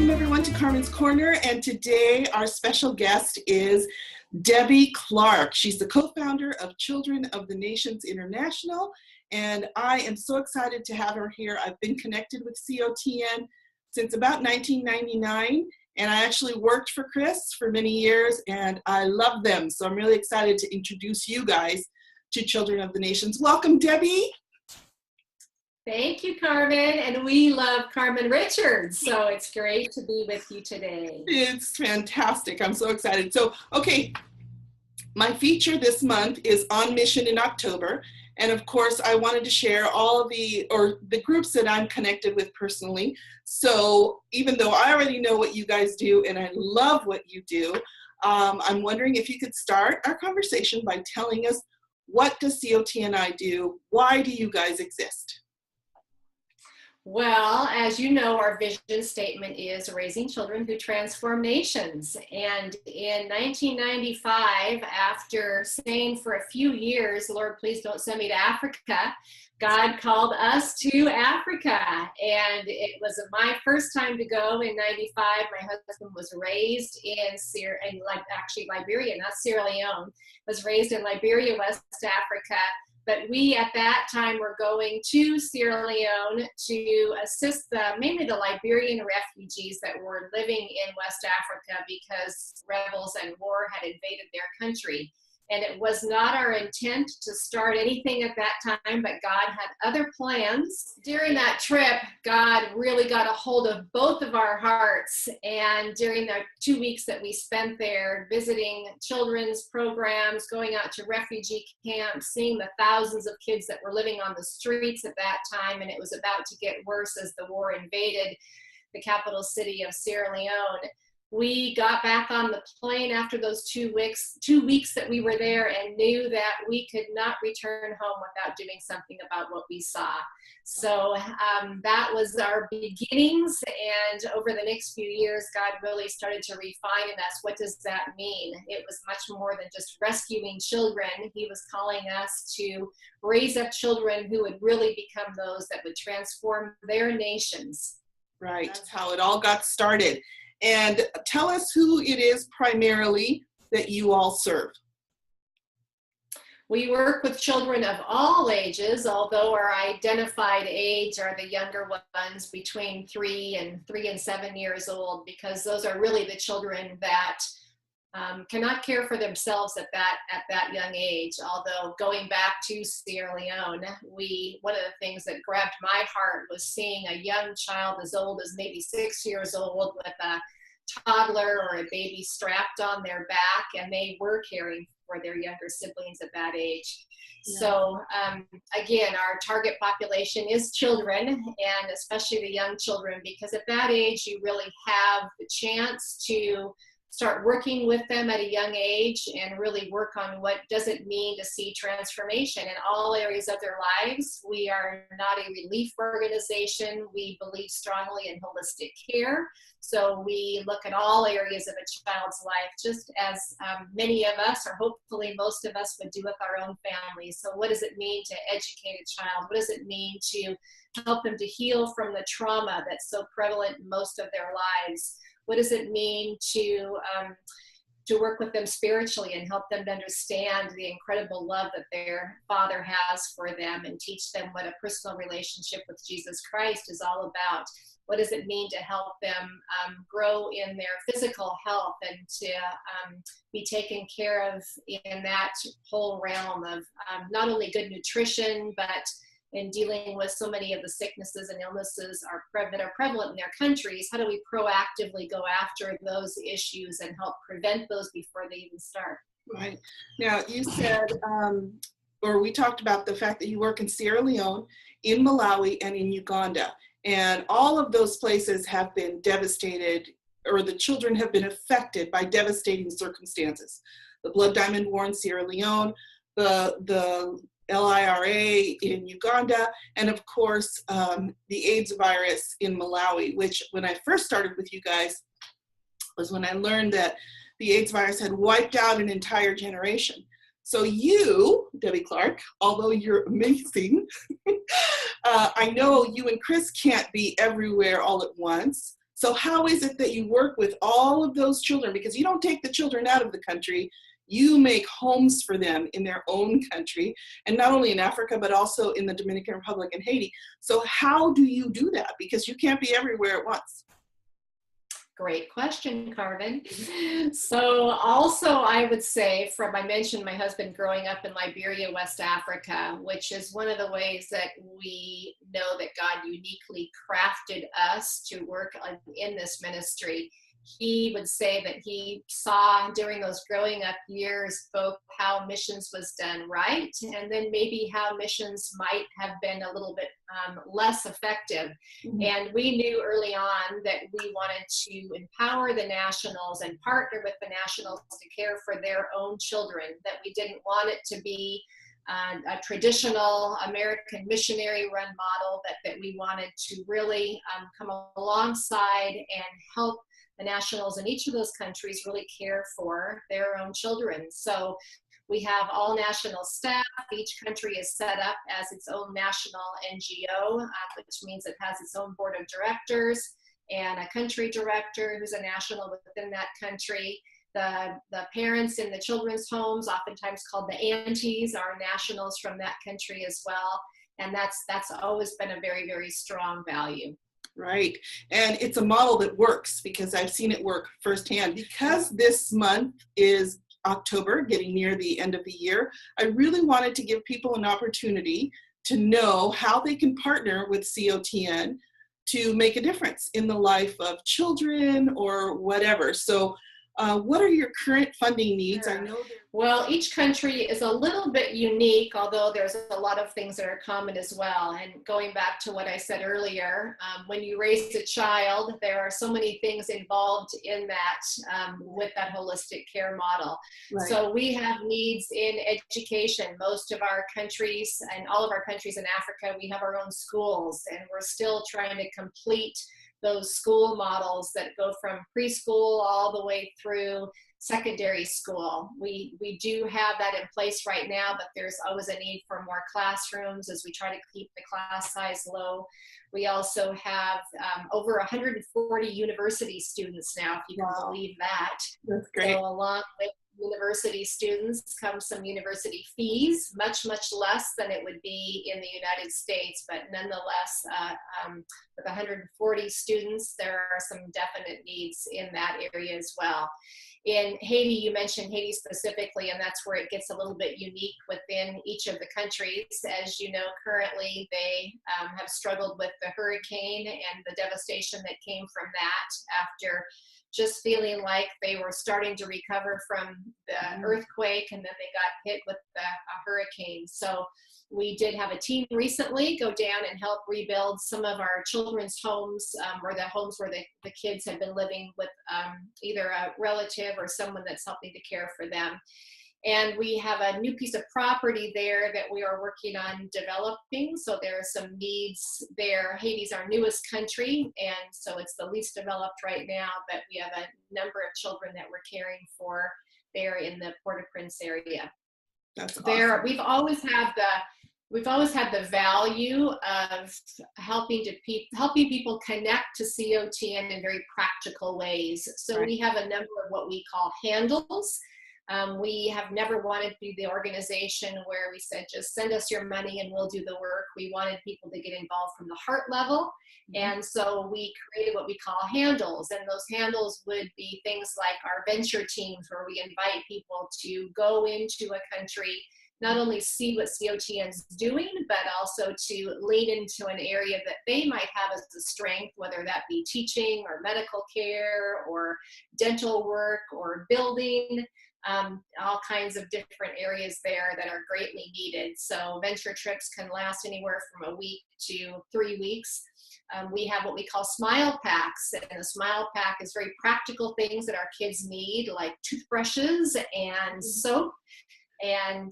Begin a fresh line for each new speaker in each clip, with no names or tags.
Welcome everyone to Carmen's Corner, and today our special guest is Debbie Clark. She's the co-founder of Children of the Nations International, and I am so excited to have her here. I've been connected with COTN since about 1999, and I actually worked for Chris for many years, and I love them. So I'm really excited to introduce you guys to Children of the Nations. Welcome, Debbie.
Thank you, Carmen, and we love Carmen Richards, so it's great to be with you today.
It's fantastic. I'm so excited. So, okay, my feature this month is On Mission in October, and of course, I wanted to share all of the groups that I'm connected with personally. So, even though I already know what you guys do and I love what you do, I'm wondering if you could start our conversation by telling us, what does COTNI do? Why do you guys exist?
Well, as you know, our vision statement is raising children who transform nations. And in 1995, after saying for a few years, Lord, please don't send me to Africa, God called us to Africa. And it was my first time to go in 95. My husband was raised in Liberia, not Sierra Leone, was raised in Liberia, West Africa. But we, at that time, were going to Sierra Leone to assist mainly the Liberian refugees that were living in West Africa because rebels and war had invaded their country. And it was not our intent to start anything at that time, but God had other plans. During that trip, God really got a hold of both of our hearts. And during the 2 weeks that we spent there, visiting children's programs, going out to refugee camps, seeing the thousands of kids that were living on the streets at that time, and it was about to get worse as the war invaded the capital city of Sierra Leone. We got back on the plane after those 2 weeks that we were there, and knew that we could not return home without doing something about what we saw. So that was our beginnings, and over the next few years, God really started to refine in us, what does that mean? It was much more than just rescuing children. He was calling us to raise up children who would really become those that would transform their nations.
Right, that's how it all got started. And tell us who it is primarily that you all serve.
We work with children of all ages, although our identified age are the younger ones between 3 and 7 years old, because those are really the children that cannot care for themselves at that young age. Although going back to Sierra Leone, one of the things that grabbed my heart was seeing a young child as old as maybe 6 years old with a toddler or a baby strapped on their back, and they were caring for their younger siblings at that age. Yeah. So again, our target population is children, and especially the young children, because at that age you really have the chance to start working with them at a young age and really work on what does it mean to see transformation in all areas of their lives. We are not a relief organization. We believe strongly in holistic care. So we look at all areas of a child's life, just as many of us, or hopefully most of us, would do with our own families. So what does it mean to educate a child? What does it mean to help them to heal from the trauma that's so prevalent in most of their lives? What does it mean to work with them spiritually and help them to understand the incredible love that their Father has for them, and teach them what a personal relationship with Jesus Christ is all about? What does it mean to help them grow in their physical health and to be taken care of in that whole realm of not only good nutrition, but in dealing with so many of the sicknesses and illnesses that are prevalent in their countries? How do we proactively go after those issues and help prevent those before they even start?
Right. Now, you said, or we talked about the fact that you work in Sierra Leone, in Malawi, and in Uganda. And all of those places have been devastated, or the children have been affected by devastating circumstances. The Blood Diamond War in Sierra Leone, the LIRA in Uganda, and of course, the AIDS virus in Malawi, which when I first started with you guys was when I learned that the AIDS virus had wiped out an entire generation. So you, Debbie Clark, although you're amazing, I know you and Chris can't be everywhere all at once. So how is it that you work with all of those children? Because you don't take the children out of the country, you make homes for them in their own country, and not only in Africa, but also in the Dominican Republic and Haiti. So how do you do that? Because you can't be everywhere at once.
Great question, Carmen. So also I would say I mentioned my husband growing up in Liberia, West Africa, which is one of the ways that we know that God uniquely crafted us to work in this ministry. He would say that he saw during those growing up years both how missions was done right, and then maybe how missions might have been a little bit less effective. Mm-hmm. And we knew early on that we wanted to empower the nationals and partner with the nationals to care for their own children, that we didn't want it to be a traditional American missionary run model, that we wanted to really come alongside and help the nationals in each of those countries really care for their own children. So we have all national staff. Each country is set up as its own national NGO, which means it has its own board of directors and a country director who's a national within that country. The parents in the children's homes, oftentimes called the aunties, are nationals from that country as well. And that's always been a very, very strong value.
Right. And it's a model that works because I've seen it work firsthand. Because this month is October, getting near the end of the year, I really wanted to give people an opportunity to know how they can partner with COTN to make a difference in the life of children or whatever. So what are your current funding needs?
Sure.
I know
well, each country is a little bit unique, although there's a lot of things that are common as well. And going back to what I said earlier, when you raise a child, there are so many things involved in that with that holistic care model. Right. So we have needs in education. Most of our countries and all of our countries in Africa, we have our own schools, and we're still trying to complete those school models that go from preschool all the way through secondary school. We do have that in place right now, but there's always a need for more classrooms as we try to keep the class size low. We also have over 140 university students now, if you can believe that.
That's great.
So along with university students come some university fees, much, much less than it would be in the United States, but nonetheless, with 140 students, there are some definite needs in that area as well. In Haiti, you mentioned Haiti specifically, and that's where it gets a little bit unique within each of the countries. As you know, currently they have struggled with the hurricane and the devastation that came from that after just feeling like they were starting to recover from the earthquake, and then they got hit with a hurricane. So we did have a team recently go down and help rebuild some of our children's homes, or the homes where the kids had been living with either a relative or someone that's helping to care for them. And we have a new piece of property there that we are working on developing. So there are some needs there. Haiti's our newest country, and so it's the least developed right now, but we have a number of children that we're caring for there in the Port-au-Prince area.
That's awesome.
There, we've always had the value of helping people connect to COTN in very practical ways. So right. We have a number of what we call handles. We have never wanted to be the organization where we said, just send us your money and we'll do the work. We wanted people to get involved from the heart level. And so we created what we call handles. And those handles would be things like our venture teams, where we invite people to go into a country, not only see what COTN's doing, but also to lean into an area that they might have as a strength, whether that be teaching or medical care or dental work or building. All kinds of different areas there that are greatly needed. So venture trips can last anywhere from a week to 3 weeks. We have what we call SMILEPACKS, and a SMILEPACK is very practical things that our kids need, like toothbrushes and soap. And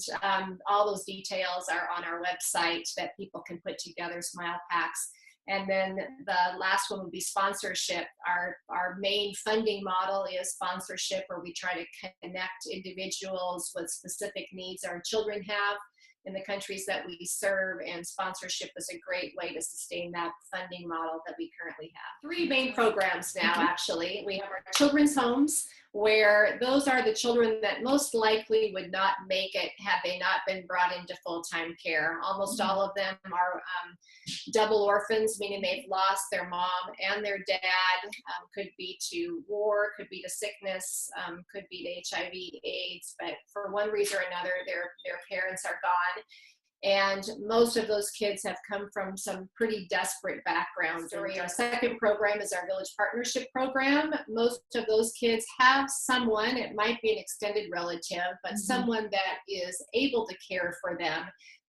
all those details are on our website that people can put together, SMILEPACKS. And then the last one would be sponsorship. Our main funding model is sponsorship, where we try to connect individuals with specific needs our children have in the countries that we serve, and sponsorship is a great way to sustain that funding model that we currently have. 3 main programs now, actually. We have our children's homes, where those are the children that most likely would not make it had they not been brought into full-time care. Almost all of them are double orphans, meaning they've lost their mom and their dad. Could be to war, could be to sickness, could be to HIV, AIDS, but for one reason or another, their parents are gone. And most of those kids have come from some pretty desperate backgrounds. Our second program is our Village Partnership Program. Most of those kids have someone, it might be an extended relative, but someone that is able to care for them.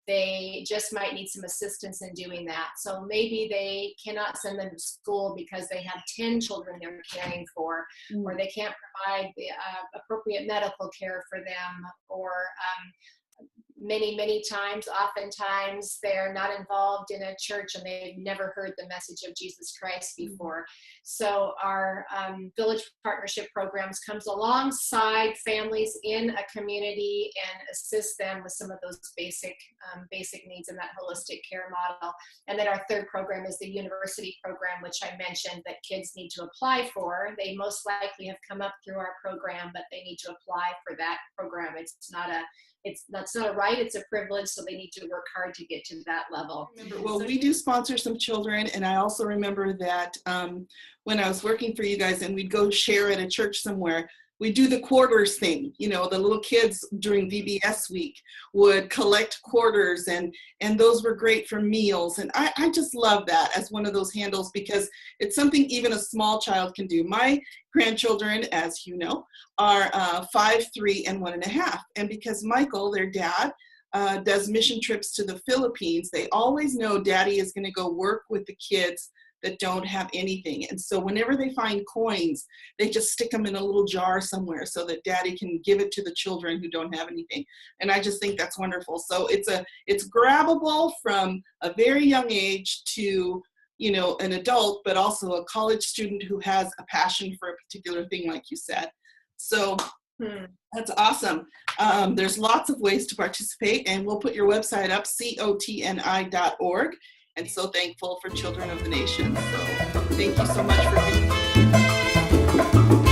They just might need some assistance in doing that. So maybe they cannot send them to school because they have 10 children they're caring for, or they can't provide the appropriate medical care for them, or many times, oftentimes, they're not involved in a church and they've never heard the message of Jesus Christ before. So our Village Partnership Programs comes alongside families in a community and assist them with some of those basic needs in that holistic care model. And then our third program is the University Program, which I mentioned that kids need to apply for. They most likely have come up through our program, but they need to apply for that program. That's not a right, it's a privilege, so they need to work hard to get to that level.
Well, we do sponsor some children, and I also remember that when I was working for you guys and we'd go share at a church somewhere, we do the quarters thing. You know, the little kids during VBS week would collect quarters, and those were great for meals. And I just love that as one of those handles, because it's something even a small child can do. My grandchildren, as you know, are 5, 3, and 1.5. And because Michael, their dad, does mission trips to the Philippines, they always know Daddy is going to go work with the kids that don't have anything. And so whenever they find coins, they just stick them in a little jar somewhere so that Daddy can give it to the children who don't have anything. And I just think that's wonderful. So it's grabbable from a very young age to, you know, an adult, but also a college student who has a passion for a particular thing, like you said. So that's awesome. There's lots of ways to participate, and we'll put your website up, COTNI.org. And so thankful for Children of the Nation. So thank you so much for being here.